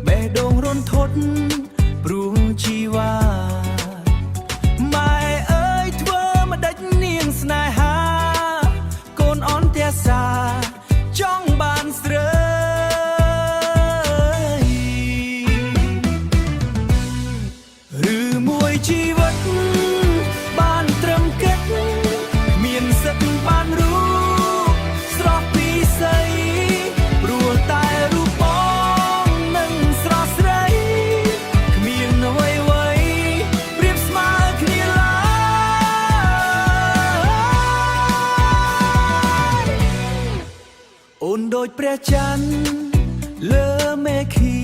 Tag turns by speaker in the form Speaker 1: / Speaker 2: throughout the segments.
Speaker 1: បេះដូងរន្ធត់ព្រោះជីវ៉ាម៉ែអើយធ្វើមិនដេចនាងស្នេហាកូនអន់តែសាចង់បានស្រីឬមួយជីវិតបានត្រឹមគិតមានសិទ្ធបានรู้ស្រស់ពីស្អីព្រោះតែរូបបងនឹងស្រស់ស្រីគ្មានអ្វីប្រៀបស្មើគ្នាឡើយអូនដូចព្រះច័ន្ទលើមេឃា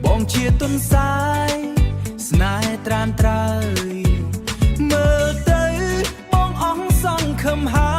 Speaker 1: បងជាទុនសាយស្នេហ៍ត្រានត្រើយមើលទៅបងអស់សង្ឃឹមហើយ